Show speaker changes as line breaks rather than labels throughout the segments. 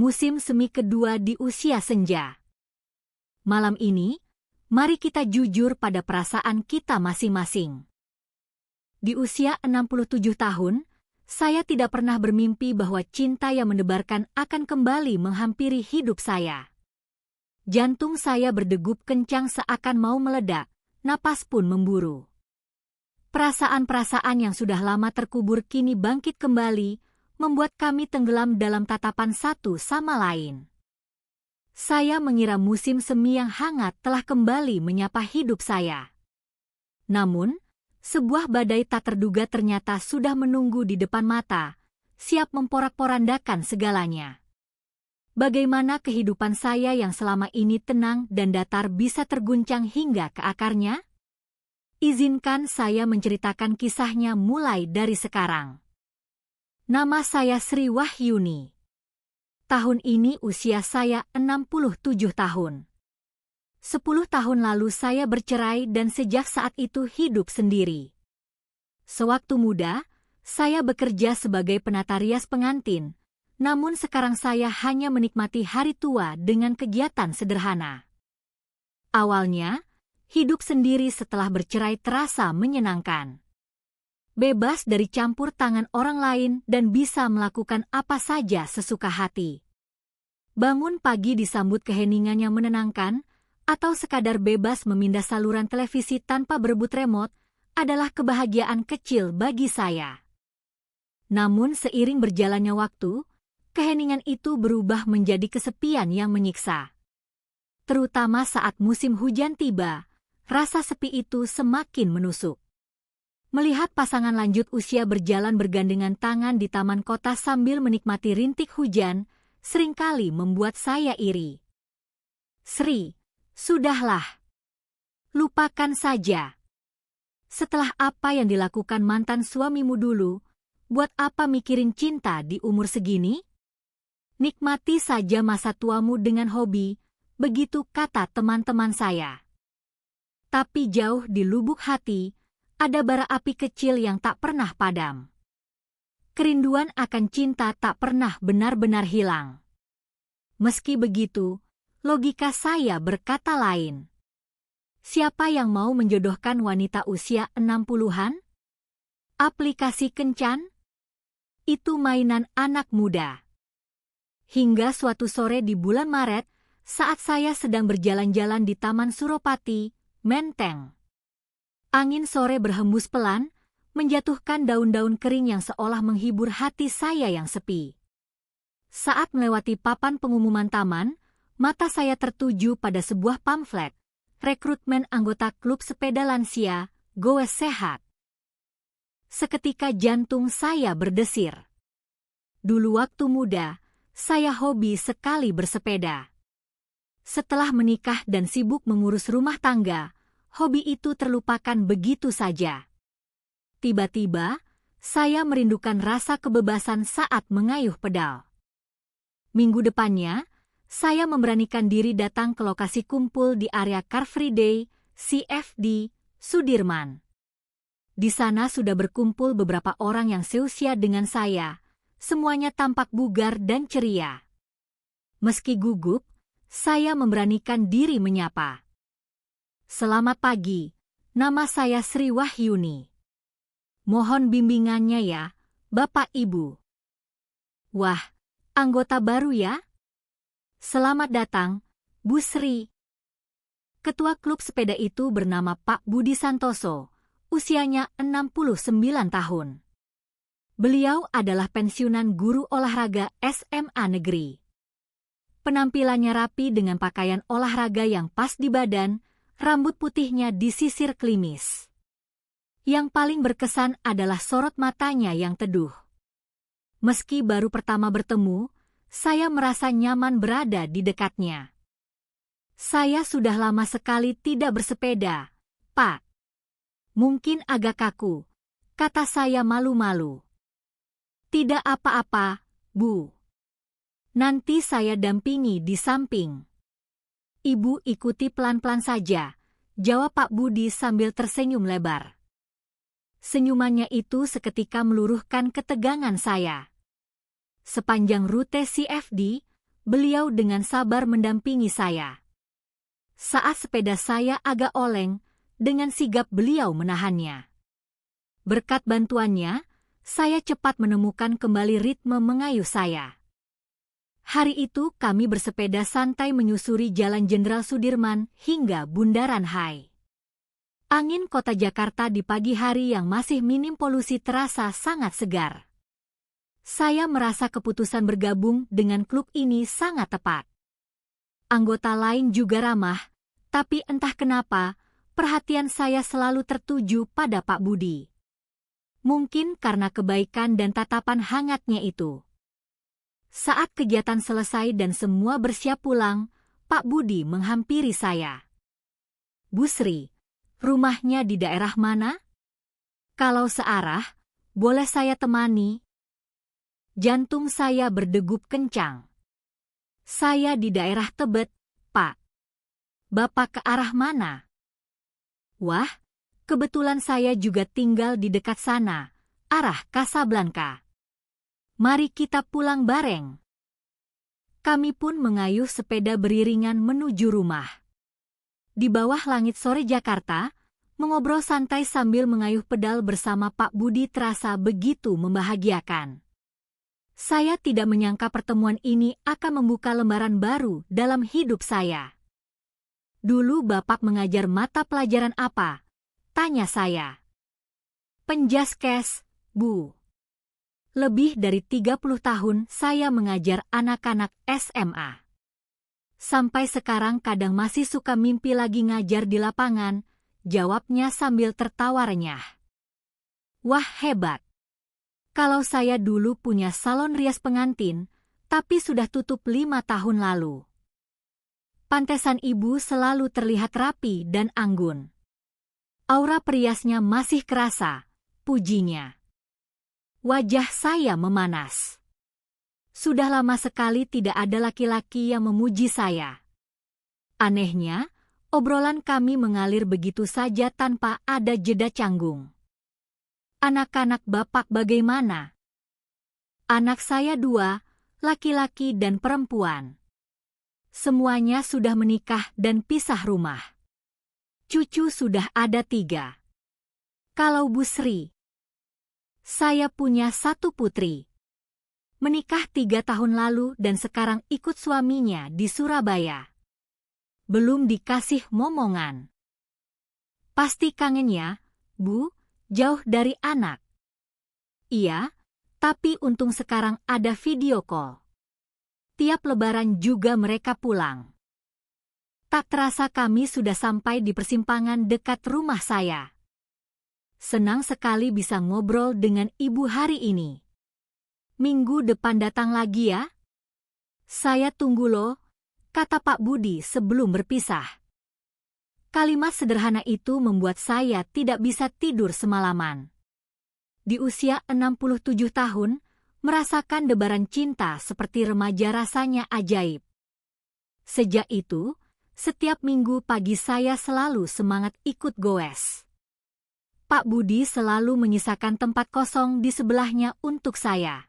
musim semi kedua di usia senja. Malam ini, mari kita jujur pada perasaan kita masing-masing. Di usia 67 tahun, saya tidak pernah bermimpi bahwa cinta yang mendebarkan akan kembali menghampiri hidup saya. Jantung saya berdegup kencang seakan mau meledak, napas pun memburu. Perasaan-perasaan yang sudah lama terkubur kini bangkit kembali, membuat kami tenggelam dalam tatapan satu sama lain. Saya mengira musim semi yang hangat telah kembali menyapa hidup saya. Namun, sebuah badai tak terduga ternyata sudah menunggu di depan mata, siap memporak-porandakan segalanya. Bagaimana kehidupan saya yang selama ini tenang dan datar bisa terguncang hingga ke akarnya? Izinkan saya menceritakan kisahnya mulai dari sekarang. Nama saya Sri Wahyuni. Tahun ini usia saya 67 tahun. 10 tahun lalu saya bercerai dan sejak saat itu hidup sendiri. Sewaktu muda, saya bekerja sebagai penata rias pengantin, namun sekarang saya hanya menikmati hari tua dengan kegiatan sederhana. Awalnya, hidup sendiri setelah bercerai terasa menyenangkan. Bebas dari campur tangan orang lain dan bisa melakukan apa saja sesuka hati. Bangun pagi disambut keheningan yang menenangkan, atau sekadar bebas memindah saluran televisi tanpa berebut remote, adalah kebahagiaan kecil bagi saya. Namun seiring berjalannya waktu, keheningan itu berubah menjadi kesepian yang menyiksa. Terutama saat musim hujan tiba, rasa sepi itu semakin menusuk. Melihat pasangan lanjut usia berjalan bergandengan tangan di taman kota sambil menikmati rintik hujan, seringkali membuat saya iri. Sri, sudahlah. Lupakan saja. Setelah apa yang dilakukan mantan suamimu dulu, buat apa mikirin cinta di umur segini? Nikmati saja masa tuamu dengan hobi, begitu kata teman-teman saya. Tapi jauh di lubuk hati, ada bara api kecil yang tak pernah padam. Kerinduan akan cinta tak pernah benar-benar hilang. Meski begitu, logika saya berkata lain. Siapa yang mau menjodohkan wanita usia 60-an? Aplikasi kencan? Itu mainan anak muda. Hingga suatu sore di bulan Maret, saat saya sedang berjalan-jalan di Taman Suropati, Menteng. Angin sore berhembus pelan, menjatuhkan daun-daun kering yang seolah menghibur hati saya yang sepi. Saat melewati papan pengumuman taman, mata saya tertuju pada sebuah pamflet, rekrutmen anggota klub sepeda lansia, Goes Sehat. Seketika jantung saya berdesir. Dulu waktu muda, saya hobi sekali bersepeda. Setelah menikah dan sibuk mengurus rumah tangga, hobi itu terlupakan begitu saja. Tiba-tiba, saya merindukan rasa kebebasan saat mengayuh pedal. Minggu depannya, saya memberanikan diri datang ke lokasi kumpul di area Car Free Day, CFD, Sudirman. Di sana sudah berkumpul beberapa orang yang seusia dengan saya, semuanya tampak bugar dan ceria. Meski gugup, saya memberanikan diri menyapa. Selamat pagi, nama saya Sri Wahyuni. Mohon bimbingannya ya, Bapak Ibu. Wah, anggota baru ya? Selamat datang, Bu Sri. Ketua klub sepeda itu bernama Pak Budi Santoso, usianya 69 tahun. Beliau adalah pensiunan guru olahraga SMA negeri. Penampilannya rapi dengan pakaian olahraga yang pas di badan, rambut putihnya disisir klimis. Yang paling berkesan adalah sorot matanya yang teduh. Meski baru pertama bertemu, saya merasa nyaman berada di dekatnya. Saya sudah lama sekali tidak bersepeda, Pak. Mungkin agak kaku, kata saya malu-malu. Tidak apa-apa, Bu. Nanti saya dampingi di samping. Ibu ikuti pelan-pelan saja, jawab Pak Budi sambil tersenyum lebar. Senyumannya itu seketika meluruhkan ketegangan saya. Sepanjang rute CFD, beliau dengan sabar mendampingi saya. Saat sepeda saya agak oleng, dengan sigap beliau menahannya. Berkat bantuannya, saya cepat menemukan kembali ritme mengayuh saya. Hari itu kami bersepeda santai menyusuri Jalan Jenderal Sudirman hingga Bundaran HI. Angin kota Jakarta di pagi hari yang masih minim polusi terasa sangat segar. Saya merasa keputusan bergabung dengan klub ini sangat tepat. Anggota lain juga ramah, tapi entah kenapa, perhatian saya selalu tertuju pada Pak Budi. Mungkin karena kebaikan dan tatapan hangatnya itu. Saat kegiatan selesai dan semua bersiap pulang, Pak Budi menghampiri saya. "Bu Sri, rumahnya di daerah mana? Kalau searah, boleh saya temani?" Jantung saya berdegup kencang. "Saya di daerah Tebet, Pak." "Bapak ke arah mana?" "Wah, kebetulan saya juga tinggal di dekat sana, arah Kasablanka. Mari kita pulang bareng." Kami pun mengayuh sepeda beriringan menuju rumah. Di bawah langit sore Jakarta, mengobrol santai sambil mengayuh pedal bersama Pak Budi terasa begitu membahagiakan. Saya tidak menyangka pertemuan ini akan membuka lembaran baru dalam hidup saya. "Dulu Bapak mengajar mata pelajaran apa?" tanya saya. "Penjaskes, Bu. Lebih dari 30 tahun saya mengajar anak-anak SMA. Sampai sekarang kadang masih suka mimpi lagi ngajar di lapangan," jawabnya sambil tertawa renyah. "Wah, hebat. Kalau saya dulu punya salon rias pengantin, tapi sudah tutup 5 tahun lalu. Pantesan Ibu selalu terlihat rapi dan anggun. Aura periasnya masih kerasa," pujinya. Wajah saya memanas. Sudah lama sekali tidak ada laki-laki yang memuji saya. Anehnya, obrolan kami mengalir begitu saja tanpa ada jeda canggung. "Anak-anak Bapak bagaimana?" "Anak saya 2, laki-laki dan perempuan. Semuanya sudah menikah dan pisah rumah. Cucu sudah ada 3. Kalau Bu Sri?" "Saya punya 1 putri. Menikah 3 tahun lalu dan sekarang ikut suaminya di Surabaya. Belum dikasih momongan." "Pasti kangen ya, Bu, jauh dari anak." "Iya, tapi untung sekarang ada video call. Tiap lebaran juga mereka pulang." Tak terasa kami sudah sampai di persimpangan dekat rumah saya. Senang sekali bisa ngobrol dengan Ibu hari ini. "Minggu depan datang lagi ya?" "Saya tunggu loh," kata Pak Budi sebelum berpisah. Kalimat sederhana itu membuat saya tidak bisa tidur semalaman. Di usia 67 tahun, merasakan debaran cinta seperti remaja rasanya ajaib. Sejak itu, setiap minggu pagi saya selalu semangat ikut goes. Pak Budi selalu menyisakan tempat kosong di sebelahnya untuk saya.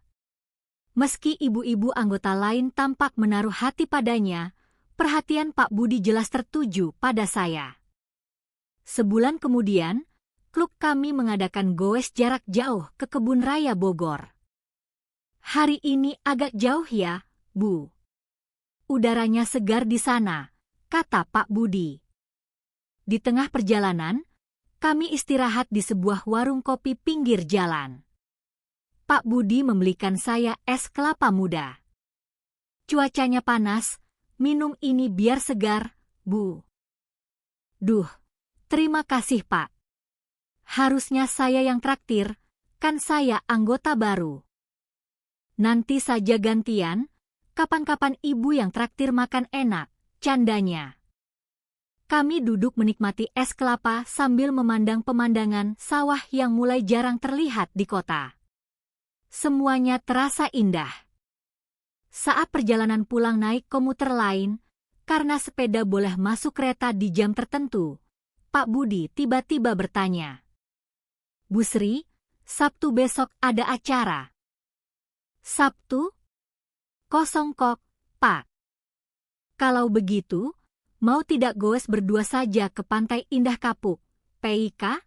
Meski ibu-ibu anggota lain tampak menaruh hati padanya, perhatian Pak Budi jelas tertuju pada saya. Sebulan kemudian, klub kami mengadakan goes jarak jauh ke Kebun Raya Bogor. "Hari ini agak jauh ya, Bu. Udaranya segar di sana," kata Pak Budi. Di tengah perjalanan, kami istirahat di sebuah warung kopi pinggir jalan. Pak Budi membelikan saya es kelapa muda. "Cuacanya panas, minum ini biar segar, Bu." "Duh, terima kasih Pak. Harusnya saya yang traktir, kan saya anggota baru." "Nanti saja gantian, kapan-kapan Ibu yang traktir makan enak," candanya. Kami duduk menikmati es kelapa sambil memandang pemandangan sawah yang mulai jarang terlihat di kota. Semuanya terasa indah. Saat perjalanan pulang naik komuter lain, karena sepeda boleh masuk kereta di jam tertentu, Pak Budi tiba-tiba bertanya, "Bu Sri, Sabtu besok ada acara?" "Sabtu? Kosong kok, Pak." Kalau begitu, mau tidak goes berdua saja ke Pantai Indah Kapuk, PIK?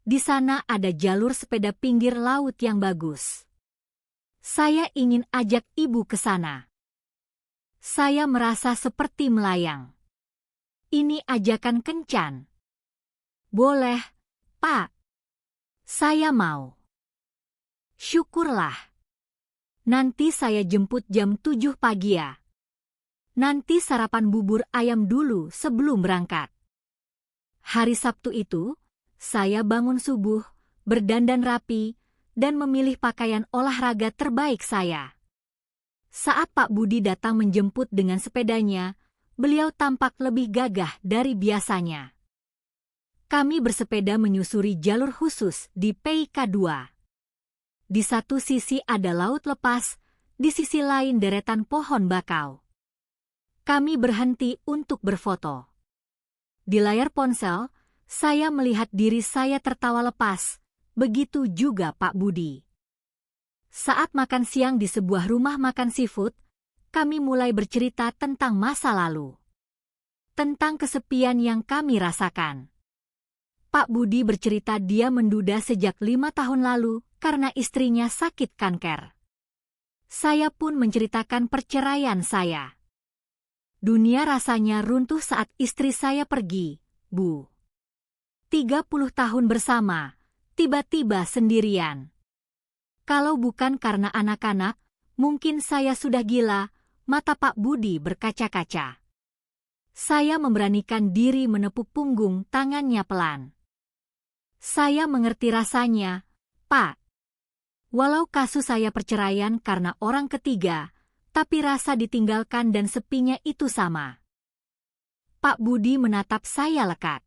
Di sana ada jalur sepeda pinggir laut yang bagus. Saya ingin ajak ibu ke sana. Saya merasa seperti melayang. Ini ajakan kencan. Boleh, Pak. Saya mau. Syukurlah. Nanti saya jemput jam 7 pagi ya. Nanti sarapan bubur ayam dulu sebelum berangkat. Hari Sabtu itu, saya bangun subuh, berdandan rapi, dan memilih pakaian olahraga terbaik saya. Saat Pak Budi datang menjemput dengan sepedanya, beliau tampak lebih gagah dari biasanya. Kami bersepeda menyusuri jalur khusus di PIK 2. Di satu sisi ada laut lepas, di sisi lain deretan pohon bakau. Kami berhenti untuk berfoto. Di layar ponsel, saya melihat diri saya tertawa lepas, begitu juga Pak Budi. Saat makan siang di sebuah rumah makan seafood, kami mulai bercerita tentang masa lalu. Tentang kesepian yang kami rasakan. Pak Budi bercerita dia menduda sejak 5 tahun lalu karena istrinya sakit kanker. Saya pun menceritakan perceraian saya. Dunia rasanya runtuh saat istri saya pergi, Bu. 30 tahun bersama, tiba-tiba sendirian. Kalau bukan karena anak-anak, mungkin saya sudah gila, mata Pak Budi berkaca-kaca. Saya memberanikan diri menepuk punggung tangannya pelan. Saya mengerti rasanya, Pak. Walau kasus saya perceraian karena orang ketiga, tapi rasa ditinggalkan dan sepinya itu sama. Pak Budi menatap saya lekat.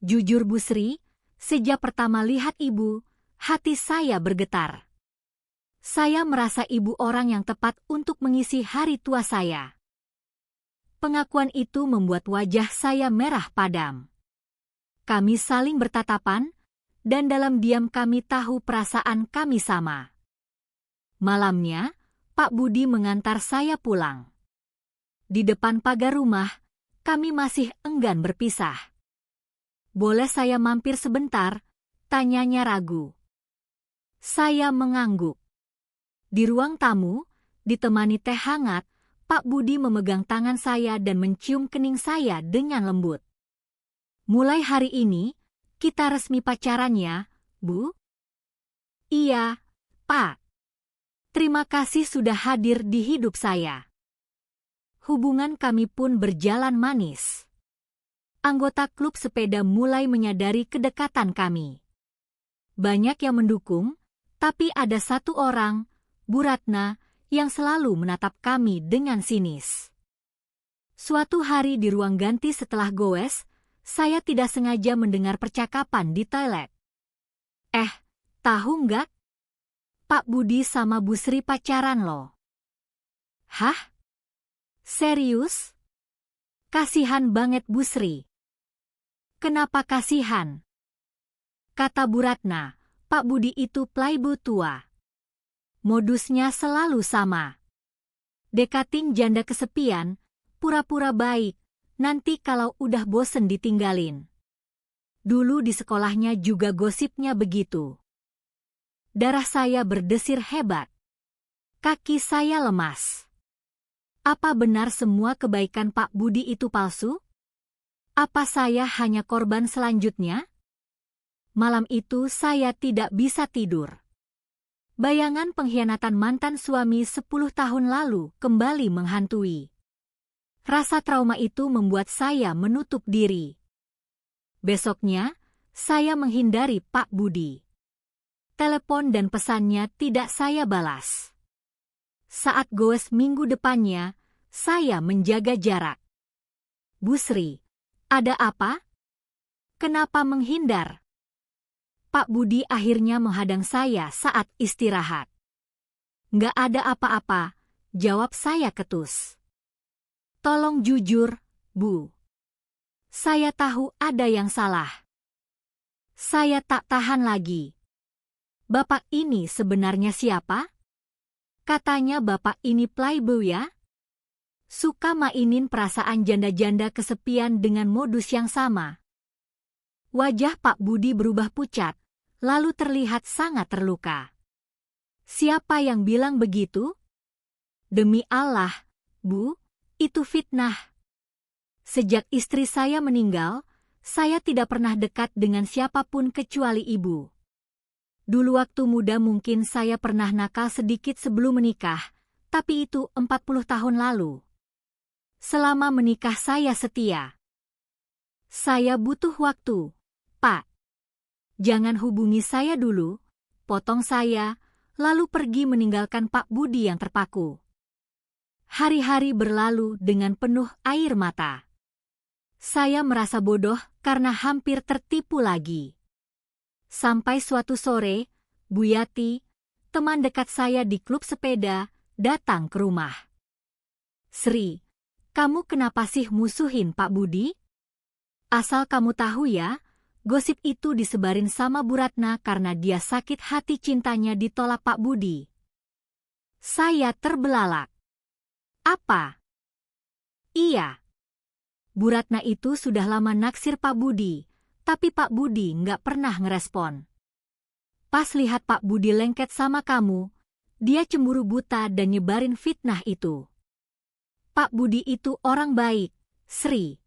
Jujur Bu Sri, sejak pertama lihat ibu, hati saya bergetar. Saya merasa ibu orang yang tepat untuk mengisi hari tua saya. Pengakuan itu membuat wajah saya merah padam. Kami saling bertatapan, dan dalam diam kami tahu perasaan kami sama. Malamnya, Pak Budi mengantar saya pulang. Di depan pagar rumah, kami masih enggan berpisah. Boleh saya mampir sebentar? Tanyanya ragu. Saya mengangguk. Di ruang tamu, ditemani teh hangat, Pak Budi memegang tangan saya dan mencium kening saya dengan lembut. Mulai hari ini, kita resmi pacaran ya, Bu? Iya, Pak. Terima kasih sudah hadir di hidup saya. Hubungan kami pun berjalan manis. Anggota klub sepeda mulai menyadari kedekatan kami. Banyak yang mendukung, tapi ada satu orang, Bu Ratna, yang selalu menatap kami dengan sinis. Suatu hari di ruang ganti setelah goes, saya tidak sengaja mendengar percakapan di toilet. Tahu nggak? Pak Budi sama Bu Sri pacaran loh. Hah? Serius? Kasihan banget Bu Sri. Kenapa kasihan? Kata Bu Ratna, Pak Budi itu playboy tua. Modusnya selalu sama. Dekatin janda kesepian, pura-pura baik, nanti kalau udah bosen ditinggalin. Dulu di sekolahnya juga gosipnya begitu. Darah saya berdesir hebat. Kaki saya lemas. Apa benar semua kebaikan Pak Budi itu palsu? Apa saya hanya korban selanjutnya? Malam itu saya tidak bisa tidur. Bayangan pengkhianatan mantan suami 10 tahun lalu kembali menghantui. Rasa trauma itu membuat saya menutup diri. Besoknya, saya menghindari Pak Budi. Telepon dan pesannya tidak saya balas. Saat goes minggu depannya, saya menjaga jarak. Bu Sri, ada apa? Kenapa menghindar? Pak Budi akhirnya menghadang saya saat istirahat. Nggak ada apa-apa, jawab saya ketus. Tolong jujur, Bu. Saya tahu ada yang salah. Saya tak tahan lagi. Bapak ini sebenarnya siapa? Katanya bapak ini playboy ya? Suka mainin perasaan janda-janda kesepian dengan modus yang sama. Wajah Pak Budi berubah pucat, lalu terlihat sangat terluka. Siapa yang bilang begitu? Demi Allah, Bu, itu fitnah. Sejak istri saya meninggal, saya tidak pernah dekat dengan siapapun kecuali ibu. Dulu waktu muda mungkin saya pernah nakal sedikit sebelum menikah, tapi itu 40 tahun lalu. Selama menikah saya setia. Saya butuh waktu, Pak. Jangan hubungi saya dulu, potong saya, lalu pergi meninggalkan Pak Budi yang terpaku. Hari-hari berlalu dengan penuh air mata. Saya merasa bodoh karena hampir tertipu lagi. Sampai suatu sore, Bu Yati, teman dekat saya di klub sepeda, datang ke rumah. Sri, kamu kenapa sih musuhin Pak Budi? Asal kamu tahu ya, gosip itu disebarin sama Bu Ratna karena dia sakit hati cintanya ditolak Pak Budi. Saya terbelalak. Apa? Iya. Bu Ratna itu sudah lama naksir Pak Budi, tapi Pak Budi nggak pernah ngerespon. Pas lihat Pak Budi lengket sama kamu, dia cemburu buta dan nyebarin fitnah itu. Pak Budi itu orang baik, Sri.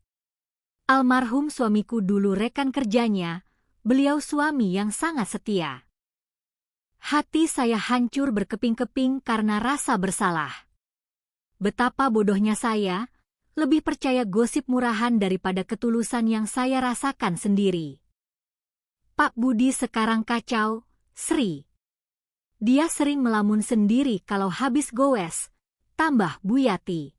Almarhum suamiku dulu rekan kerjanya, beliau suami yang sangat setia. Hati saya hancur berkeping-keping karena rasa bersalah. Betapa bodohnya saya, lebih percaya gosip murahan daripada ketulusan yang saya rasakan sendiri. Pak Budi sekarang kacau, Sri. Dia sering melamun sendiri kalau habis goes, tambah Bu Yati.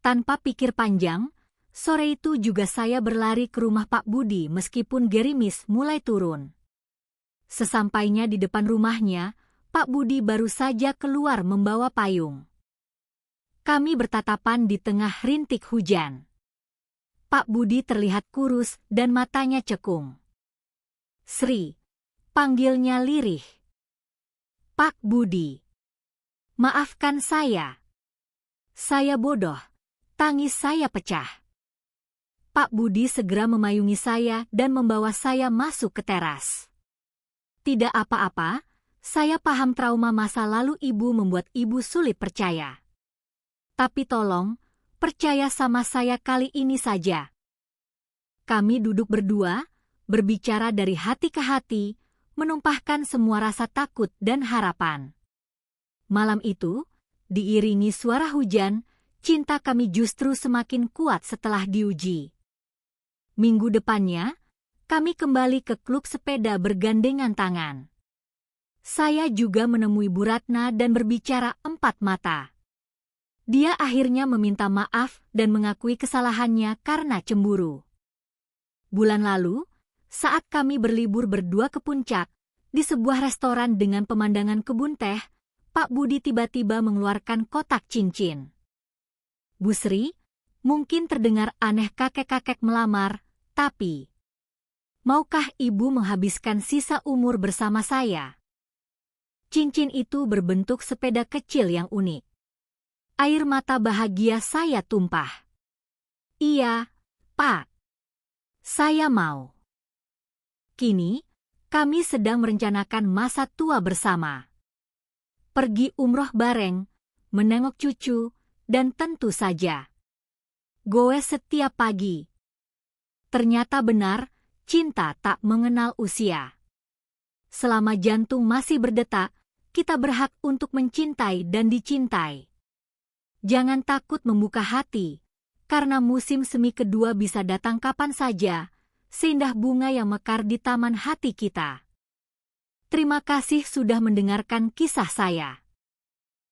Tanpa pikir panjang, sore itu juga saya berlari ke rumah Pak Budi meskipun gerimis mulai turun. Sesampainya di depan rumahnya, Pak Budi baru saja keluar membawa payung. Kami bertatapan di tengah rintik hujan. Pak Budi terlihat kurus dan matanya cekung. Sri, panggilnya lirih. Pak Budi. Maafkan saya. Saya bodoh. Tangis saya pecah. Pak Budi segera memayungi saya dan membawa saya masuk ke teras. Tidak apa-apa, saya paham trauma masa lalu ibu membuat ibu sulit percaya. Tapi tolong, percaya sama saya kali ini saja. Kami duduk berdua, berbicara dari hati ke hati, menumpahkan semua rasa takut dan harapan. Malam itu, diiringi suara hujan, cinta kami justru semakin kuat setelah diuji. Minggu depannya, kami kembali ke klub sepeda bergandengan tangan. Saya juga menemui Bu Ratna dan berbicara empat mata. Dia akhirnya meminta maaf dan mengakui kesalahannya karena cemburu. Bulan lalu, saat kami berlibur berdua ke puncak, di sebuah restoran dengan pemandangan kebun teh, Pak Budi tiba-tiba mengeluarkan kotak cincin. Bu Sri, mungkin terdengar aneh kakek-kakek melamar, tapi maukah ibu menghabiskan sisa umur bersama saya? Cincin itu berbentuk sepeda kecil yang unik. Air mata bahagia saya tumpah. Iya, Pak. Saya mau. Kini, kami sedang merencanakan masa tua bersama. Pergi umroh bareng, menengok cucu, dan tentu saja goes setiap pagi. Ternyata benar, cinta tak mengenal usia. Selama jantung masih berdetak, kita berhak untuk mencintai dan dicintai. Jangan takut membuka hati, karena musim semi kedua bisa datang kapan saja, seindah bunga yang mekar di taman hati kita. Terima kasih sudah mendengarkan kisah saya.